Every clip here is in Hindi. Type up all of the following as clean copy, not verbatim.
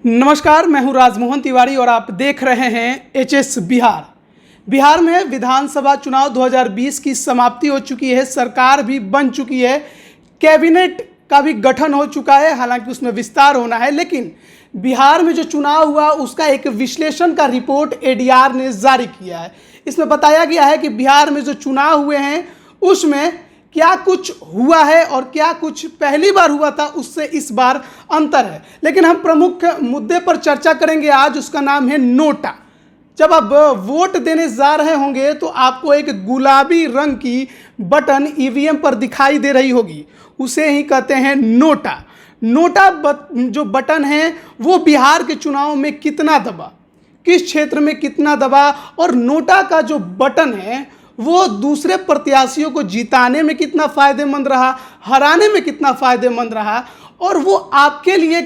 नमस्कार, मैं हूं राजमोहन तिवारी और आप देख रहे हैं एचएस बिहार। बिहार में विधानसभा चुनाव 2020 की समाप्ति हो चुकी है, सरकार भी बन चुकी है, कैबिनेट का भी गठन हो चुका है, हालांकि उसमें विस्तार होना है। लेकिन बिहार में जो चुनाव हुआ उसका एक विश्लेषण का रिपोर्ट एडीआर ने जारी किया है। इसमें बताया गया है कि बिहार में जो चुनाव हुए हैं उसमें क्या कुछ हुआ है और क्या कुछ पहली बार हुआ था उससे इस बार अंतर है। लेकिन हम प्रमुख मुद्दे पर चर्चा करेंगे आज, उसका नाम है नोटा। जब आप वोट देने जा रहे होंगे तो आपको एक गुलाबी रंग की बटन ईवीएम पर दिखाई दे रही होगी, उसे ही कहते हैं नोटा। नोटा जो बटन है वो बिहार के चुनाव में कितना दबा, किस क्षेत्र में कितना दबा, और नोटा का जो बटन है वो दूसरे प्रत्याशियों को जिताने में कितना फ़ायदेमंद रहा, हराने में कितना फ़ायदेमंद रहा, और वो आपके लिए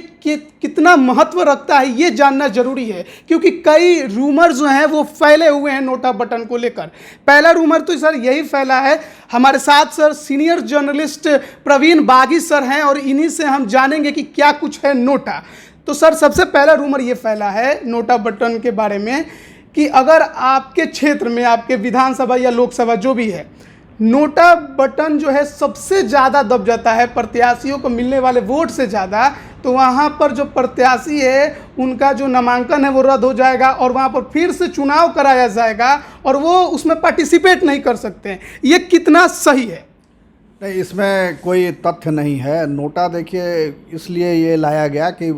कितना महत्व रखता है ये जानना जरूरी है। क्योंकि कई रूमर जो हैं वो फैले हुए हैं नोटा बटन को लेकर। पहला रूमर तो सर यही फैला है, हमारे साथ सर सीनियर जर्नलिस्ट प्रवीण बागी सर हैं और इन्हीं से हम जानेंगे कि क्या कुछ है नोटा। तो सर, सबसे पहला रूमर ये फैला है नोटा बटन के बारे में कि अगर आपके क्षेत्र में, आपके विधानसभा या लोकसभा जो भी है, नोटा बटन जो है सबसे ज़्यादा दब जाता है प्रत्याशियों को मिलने वाले वोट से ज़्यादा, तो वहाँ पर जो प्रत्याशी है उनका जो नामांकन है वो रद्द हो जाएगा और वहाँ पर फिर से चुनाव कराया जाएगा और वो उसमें पार्टिसिपेट नहीं कर सकते हैं। ये कितना सही है? नहीं, इसमें कोई तथ्य नहीं है। नोटा देखिए इसलिए ये लाया गया कि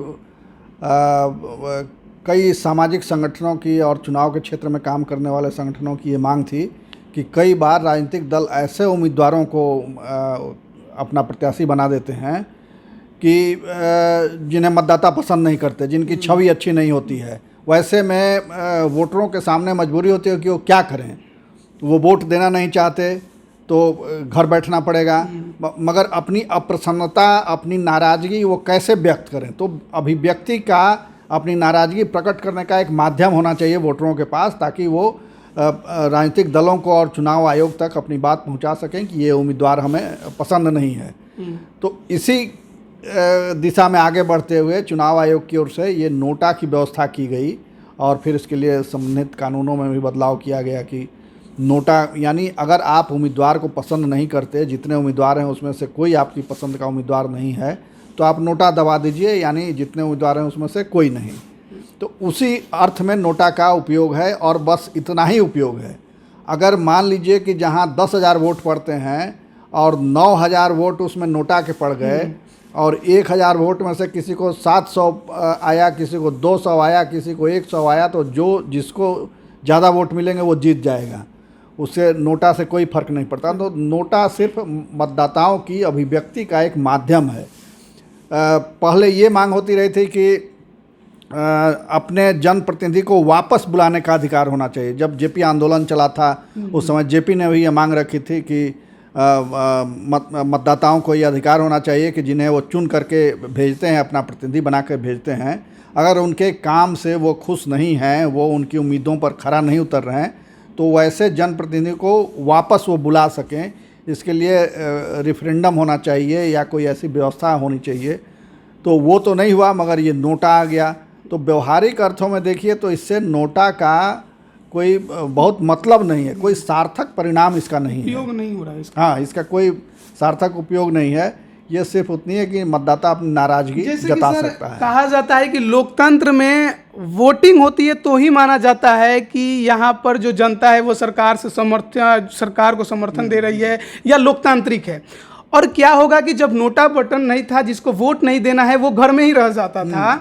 कई सामाजिक संगठनों की और चुनाव के क्षेत्र में काम करने वाले संगठनों की ये मांग थी कि कई बार राजनीतिक दल ऐसे उम्मीदवारों को अपना प्रत्याशी बना देते हैं कि जिन्हें मतदाता पसंद नहीं करते, जिनकी छवि अच्छी नहीं होती है। वैसे में वोटरों के सामने मजबूरी होती है कि वो क्या करें। वो वोट देना नहीं चाहते तो घर बैठना पड़ेगा, मगर अपनी अप्रसन्नता, अपनी नाराज़गी वो कैसे व्यक्त करें। तो अभिव्यक्ति का, अपनी नाराज़गी प्रकट करने का एक माध्यम होना चाहिए वोटरों के पास, ताकि वो राजनीतिक दलों को और चुनाव आयोग तक अपनी बात पहुंचा सकें कि ये उम्मीदवार हमें पसंद नहीं है। तो इसी दिशा में आगे बढ़ते हुए चुनाव आयोग की ओर से ये नोटा की व्यवस्था की गई और फिर इसके लिए संबंधित कानूनों में भी बदलाव किया गया कि नोटा यानी अगर आप उम्मीदवार को पसंद नहीं करते, जितने उम्मीदवार हैं उसमें से कोई आपकी पसंद का उम्मीदवार नहीं है, तो आप नोटा दबा दीजिए, यानी जितने उम्मीदवार हैं उसमें से कोई नहीं। तो उसी अर्थ में नोटा का उपयोग है और बस इतना ही उपयोग है। अगर मान लीजिए कि जहां 10,000 वोट पड़ते हैं और 9,000 वोट उसमें नोटा के पड़ गए और 1,000 वोट में से किसी को 700 आया, किसी को 200 आया, किसी को 100 आया, तो जिसको ज़्यादा वोट मिलेंगे वो जीत जाएगा। उससे नोटा से कोई फ़र्क नहीं पड़ता। तो नोटा सिर्फ मतदाताओं की अभिव्यक्ति का एक माध्यम है। पहले ये मांग होती रही थी कि अपने जनप्रतिनिधि को वापस बुलाने का अधिकार होना चाहिए। जब जेपी आंदोलन चला था उस समय जेपी ने भी ये मांग रखी थी कि मतदाताओं को ये अधिकार होना चाहिए कि जिन्हें वो चुन करके भेजते हैं, अपना प्रतिनिधि बना कर भेजते हैं, अगर उनके काम से वो खुश नहीं हैं, वो उनकी उम्मीदों पर खरा नहीं उतर रहे हैं, तो वैसे जनप्रतिनिधि को वापस वो बुला सकें। इसके लिए रेफरेंडम होना चाहिए या कोई ऐसी व्यवस्था होनी चाहिए। तो वो तो नहीं हुआ, मगर ये नोटा आ गया। तो व्यवहारिक अर्थों में देखिए तो इससे नोटा का कोई बहुत मतलब नहीं है, कोई सार्थक परिणाम इसका नहीं है, उपयोग नहीं हो रहा है इसका। हाँ, इसका कोई सार्थक उपयोग नहीं है। ये सिर्फ उतनी है कि मतदाता अपनी नाराजगी जता सकता है। कहा जाता है कि लोकतंत्र में वोटिंग होती है तो ही माना जाता है कि यहाँ पर जो जनता है वो सरकार को समर्थन दे रही है या लोकतांत्रिक है। और क्या होगा कि जब नोटा बटन नहीं था, जिसको वोट नहीं देना है वो घर में ही रह जाता था,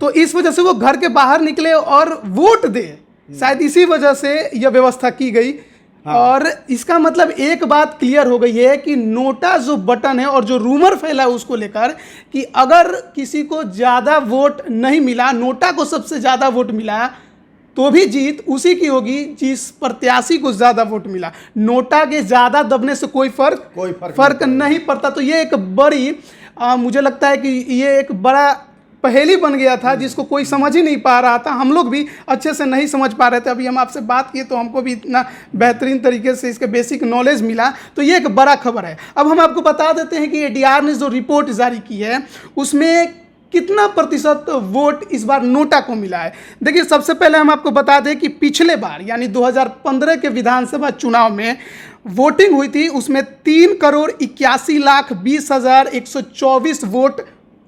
तो इस वजह से वो घर के बाहर निकले और वोट दे। शायद इसी वजह से यह व्यवस्था की गई। हाँ। और इसका मतलब एक बात क्लियर हो गई है कि नोटा जो बटन है और जो रूमर फैला है उसको लेकर कि अगर किसी को ज़्यादा वोट नहीं मिला, नोटा को सबसे ज़्यादा वोट मिला, तो भी जीत उसी की होगी जिस प्रत्याशी को ज़्यादा वोट मिला। नोटा के ज़्यादा दबने से कोई फर्क नहीं पड़ता। तो ये एक बड़ी मुझे लगता है कि ये एक बड़ा पहेली बन गया था जिसको कोई समझ ही नहीं पा रहा था। हम लोग भी अच्छे से नहीं समझ पा रहे थे। अभी हम आपसे बात किए तो हमको भी इतना बेहतरीन तरीके से इसके बेसिक नॉलेज मिला। तो ये एक बड़ा खबर है। अब हम आपको बता देते हैं कि एडीआर ने जो रिपोर्ट जारी की है उसमें कितना प्रतिशत वोट इस बार नोटा को मिला है। देखिए, सबसे पहले हम आपको बता दें कि पिछले बार यानी 2015 के विधानसभा चुनाव में वोटिंग हुई थी, उसमें 3,81,20,124 वोट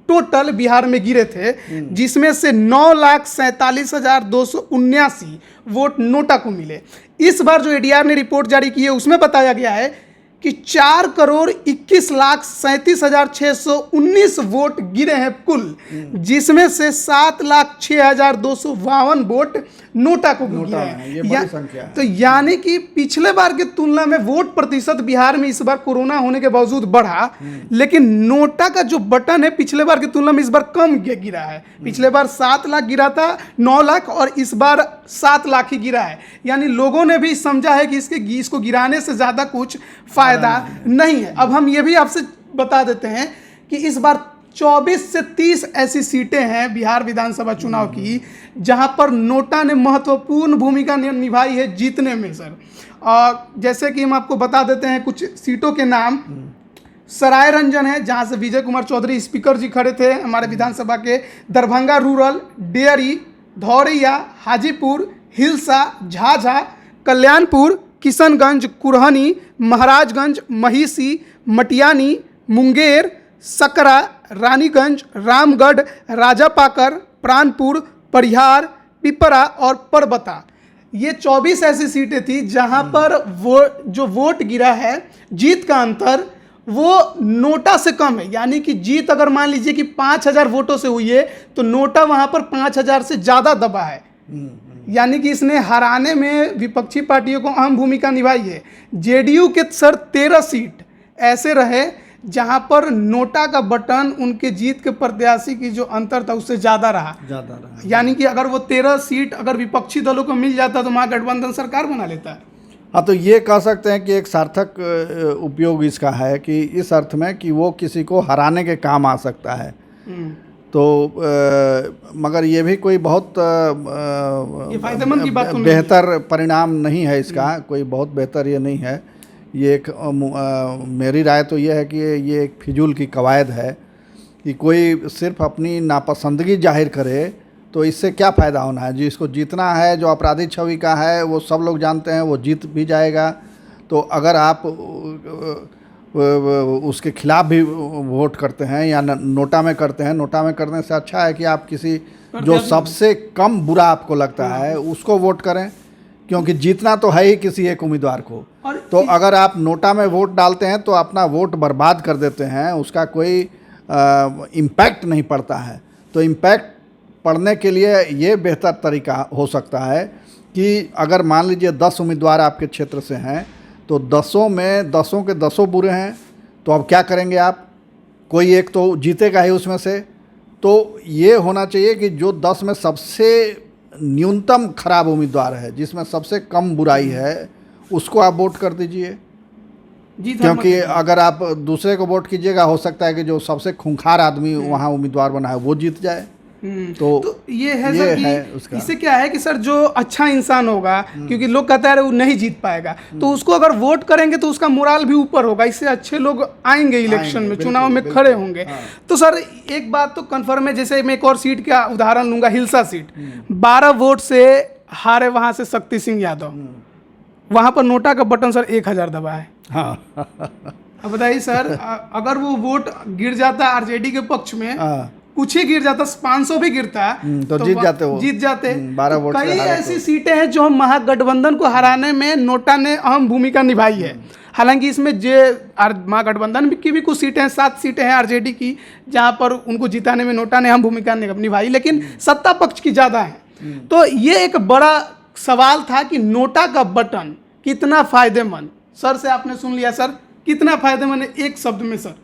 टोटल बिहार में गिरे थे, जिसमें से 9,47,279 वोट नोटा को मिले। इस बार जो एडीआर ने रिपोर्ट जारी की है उसमें बताया गया है कि 4,21,37,619 वोट गिरे हैं कुल, जिसमें से 7,06,252 वोट नोटा को गिरे हैं। ये बड़ी संख्या है। तो यानी कि पिछले बार की तुलना में वोट प्रतिशत बिहार में इस बार कोरोना होने के बावजूद बढ़ा, लेकिन नोटा का जो बटन है पिछले बार की तुलना में इस बार कम गिरा है। पिछले बार 7 लाख गिरा था, 9 लाख, और इस बार 7 लाख ही गिरा है। यानी लोगों ने भी समझा है कि इसको गिराने से ज़्यादा कुछ फायदा नहीं है। अब हम ये भी आपसे बता देते हैं कि इस बार 24 से 30 ऐसी सीटें हैं बिहार विधानसभा चुनाव की जहां पर नोटा ने महत्वपूर्ण भूमिका निभाई है जीतने में सर। और जैसे कि हम आपको बता देते हैं कुछ सीटों के नाम। सराय रंजन है, जहां से विजय कुमार चौधरी स्पीकर जी खड़े थे हमारे विधानसभा के। दरभंगा रूरल, डेयरी, धौरैया, हाजीपुर, हिलसा, झाझा, कल्याणपुर, किशनगंज, कुरहनी, महाराजगंज, महिषी, मटियानी, मुंगेर, सकरा, रानीगंज, रामगढ़, राजापाकर, प्राणपुर, परिहार, पिपरा और परबता। ये 24 ऐसी सीटें थी जहां पर जो वोट गिरा है, जीत का अंतर वो नोटा से कम है। यानी कि जीत अगर मान लीजिए कि 5,000 वोटों से हुई है तो नोटा वहां पर 5,000 से ज़्यादा दबा है। यानी कि इसने हराने में विपक्षी पार्टियों को अहम भूमिका निभाई है। जेडीयू के सर 13 सीट ऐसे रहे जहां पर नोटा का बटन उनके जीत के प्रत्याशी की जो अंतर था उससे ज़्यादा रहा। यानी कि अगर वो 13 सीट अगर विपक्षी दलों को मिल जाता तो महागठबंधन सरकार बना लेता। हाँ, तो ये कह सकते हैं कि एक सार्थक उपयोग इसका है कि इस अर्थ में कि वो किसी को हराने के काम आ सकता है। तो मगर ये भी कोई बहुत ये फायदेमंद की बात तो बेहतर परिणाम नहीं है इसका, कोई बहुत बेहतर ये नहीं है। ये एक मेरी राय तो ये है कि ये एक फिजूल की कवायद है कि कोई सिर्फ अपनी नापसंदगी जाहिर करे तो इससे क्या फ़ायदा होना है। जिसको जीतना है, जो अपराधी छवि का है, वो सब लोग जानते हैं, वो जीत भी जाएगा। तो अगर आप उसके खिलाफ भी वोट करते हैं या नोटा में करते हैं, नोटा में करने से अच्छा है कि आप किसी जो सबसे कम बुरा आपको लगता है उसको वोट करें, क्योंकि जीतना तो है ही किसी एक उम्मीदवार को। तो अगर आप नोटा में वोट डालते हैं तो अपना वोट बर्बाद कर देते हैं, उसका कोई इम्पैक्ट नहीं पड़ता है। तो इम्पैक्ट पड़ने के लिए ये बेहतर तरीका हो सकता है कि अगर मान लीजिए 10 उम्मीदवार आपके क्षेत्र से हैं तो 10 में 10 के 10 बुरे हैं, तो अब क्या करेंगे आप? कोई एक तो जीतेगा ही उसमें से। तो ये होना चाहिए कि जो 10 में सबसे न्यूनतम खराब उम्मीदवार है, जिसमें सबसे कम बुराई है, उसको आप वोट कर दीजिए। क्योंकि अगर आप दूसरे को वोट कीजिएगा, हो सकता है कि जो सबसे खूंखार आदमी वहाँ उम्मीदवार बना है वो जीत जाए। तो ये है सर कि इससे क्या है कि सर जो अच्छा इंसान होगा, क्योंकि लोग कहते हैं वो नहीं जीत पाएगा, तो उसको अगर वोट करेंगे तो उसका मोराल भी ऊपर होगा, इससे अच्छे लोग आएंगे इलेक्शन में, चुनाव में खड़े होंगे। तो सर एक बात तो कंफर्म है, जैसे मैं एक और सीट का उदाहरण लूंगा, हिलसा सीट 12 वोट से हारे वहां से शक्ति सिंह यादव। वहां पर नोटा का बटन सर 1000 दबा है। अब बताइए सर, अगर वो वोट गिर जाता आरजेडी के पक्ष में, कुछ ही गिर जाता, 500 भी गिरता तो जीत जाते 12 वोट। कई ऐसी सीटें हैं जो महागठबंधन को हराने में नोटा ने अहम भूमिका निभाई है। हालांकि इसमें महागठबंधन की भी कुछ सीटें हैं, 7 सीटें हैं आरजेडी की, जहां पर उनको जिताने में नोटा ने अहम भूमिका निभाई, लेकिन सत्ता पक्ष की ज़्यादा है। तो ये एक बड़ा सवाल था कि नोटा का बटन कितना फायदेमंद। सर से आपने सुन लिया, सर कितना फायदेमंद है एक शब्द में सर?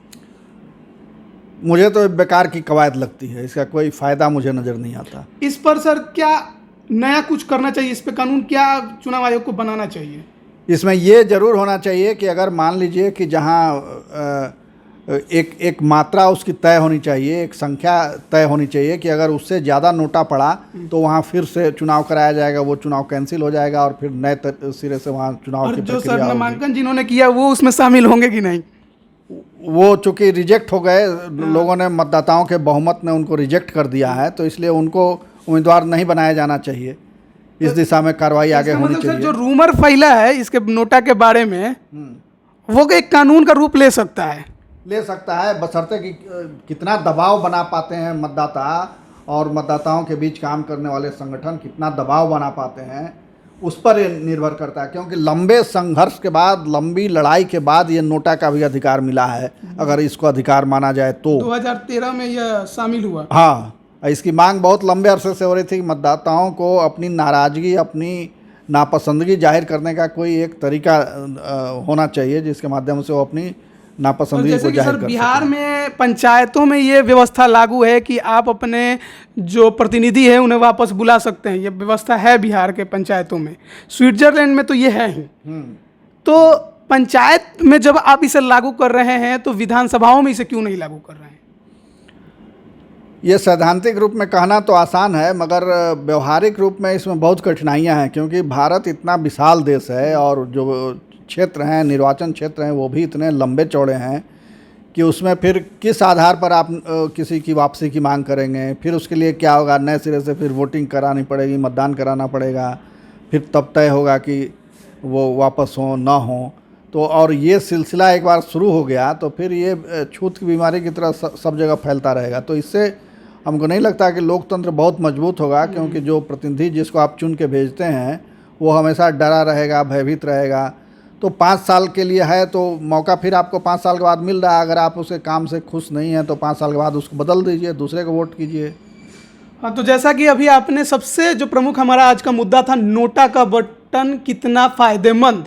मुझे तो बेकार की कवायद लगती है, इसका कोई फ़ायदा मुझे नज़र नहीं आता। इस पर सर क्या नया कुछ करना चाहिए, इस पे कानून क्या चुनाव आयोग को बनाना चाहिए? इसमें ये ज़रूर होना चाहिए कि अगर मान लीजिए कि जहाँ एक मात्रा उसकी तय होनी चाहिए, एक संख्या तय होनी चाहिए कि अगर उससे ज़्यादा नोटा पड़ा तो वहाँ फिर से चुनाव कराया जाएगा, वो चुनाव कैंसिल हो जाएगा और फिर नए सिरे से वहाँ चुनाव की जो सर नामांकन जिन्होंने किया वो उसमें शामिल होंगे कि नहीं? वो चूंकि रिजेक्ट हो गए, लोगों ने, मतदाताओं के बहुमत ने उनको रिजेक्ट कर दिया है, तो इसलिए उनको उम्मीदवार नहीं बनाया जाना चाहिए। इस दिशा में कार्रवाई आगे इसका होनी मतलब सर चाहिए। जो रूमर फैला है इसके नोटा के बारे में, वो एक कानून का रूप ले सकता है। ले सकता है, बशर्ते कि कितना दबाव बना पाते हैं मतदाता और मतदाताओं के बीच काम करने वाले संगठन कितना दबाव बना पाते हैं, उस पर ये निर्भर करता है। क्योंकि लंबे संघर्ष के बाद, लंबी लड़ाई के बाद ये नोटा का भी अधिकार मिला है, अगर इसको अधिकार माना जाए तो। 2013 में यह शामिल हुआ। हाँ, इसकी मांग बहुत लंबे अरसे से हो रही थी। मतदाताओं को अपनी नाराज़गी, अपनी नापसंदगी जाहिर करने का कोई एक तरीका होना चाहिए, जिसके माध्यम से वो अपनी नापसंदगी जैसे को कि जाहिर सर कर बिहार सकें। में पंचायतों में ये व्यवस्था लागू है कि आप अपने जो प्रतिनिधि है उन्हें वापस बुला सकते हैं। ये व्यवस्था है बिहार के पंचायतों में। स्विट्जरलैंड में तो ये है ही। तो पंचायत में जब आप इसे लागू कर रहे हैं तो विधानसभाओं में इसे क्यों नहीं लागू कर रहे हैं? ये सैद्धांतिक रूप में कहना तो आसान है, मगर व्यवहारिक रूप में इसमें बहुत कठिनाइयां हैं। क्योंकि भारत इतना विशाल देश है और जो क्षेत्र हैं, निर्वाचन क्षेत्र हैं, वो भी इतने लंबे चौड़े हैं कि उसमें फिर किस आधार पर आप किसी की वापसी की मांग करेंगे। फिर उसके लिए क्या होगा, नए सिरे से फिर वोटिंग करानी पड़ेगी, मतदान कराना पड़ेगा, फिर तब तय होगा कि वो वापस हो ना हो। तो और ये सिलसिला एक बार शुरू हो गया तो फिर ये छूत की बीमारी की तरह सब जगह फैलता रहेगा। तो इससे हमको नहीं लगता कि लोकतंत्र बहुत मजबूत होगा। क्योंकि जो प्रतिनिधि जिसको आप चुन के भेजते हैं वो हमेशा डरा रहेगा, भयभीत रहेगा। तो 5 साल के लिए है तो मौका फिर आपको 5 साल के बाद मिल रहा है। अगर आप उसके काम से खुश नहीं हैं तो 5 साल के बाद उसको बदल दीजिए, दूसरे को वोट कीजिए। हाँ, तो जैसा कि अभी आपने सबसे जो प्रमुख हमारा आज का मुद्दा था, नोटा का बटन कितना फ़ायदेमंद,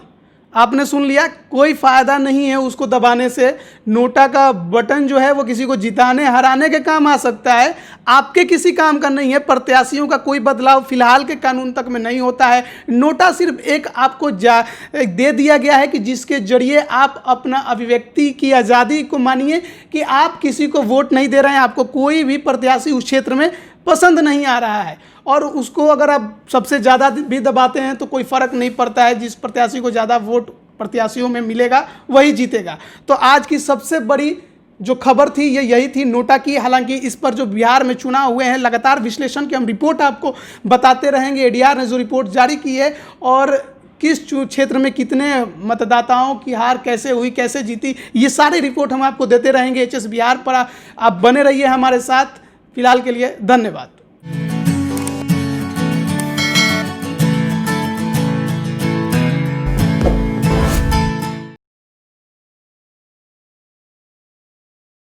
आपने सुन लिया। कोई फ़ायदा नहीं है उसको दबाने से। नोटा का बटन जो है वो किसी को जिताने हराने के काम आ सकता है, आपके किसी काम का नहीं है। प्रत्याशियों का कोई बदलाव फिलहाल के कानून तक में नहीं होता है। नोटा सिर्फ एक आपको दे दिया गया है कि जिसके जरिए आप अपना अभिव्यक्ति की आज़ादी को मानिए कि आप किसी को वोट नहीं दे रहे हैं, आपको कोई भी प्रत्याशी उस क्षेत्र में पसंद नहीं आ रहा है, और उसको अगर आप सबसे ज़्यादा भी दबाते हैं तो कोई फ़र्क नहीं पड़ता है। जिस प्रत्याशी को ज़्यादा वोट प्रत्याशियों में मिलेगा वही जीतेगा। तो आज की सबसे बड़ी जो खबर थी ये यही थी नोटा की। हालांकि इस पर जो बिहार में चुनाव हुए हैं, लगातार विश्लेषण की हम रिपोर्ट आपको बताते रहेंगे। एडीआर ने जो रिपोर्ट जारी की है और किस क्षेत्र में कितने मतदाताओं की हार कैसे हुई, कैसे जीती, ये सारी रिपोर्ट हम आपको देते रहेंगे। एचएस बिहार पर आप बने रहिए हमारे साथ। फिलहाल के लिए धन्यवाद।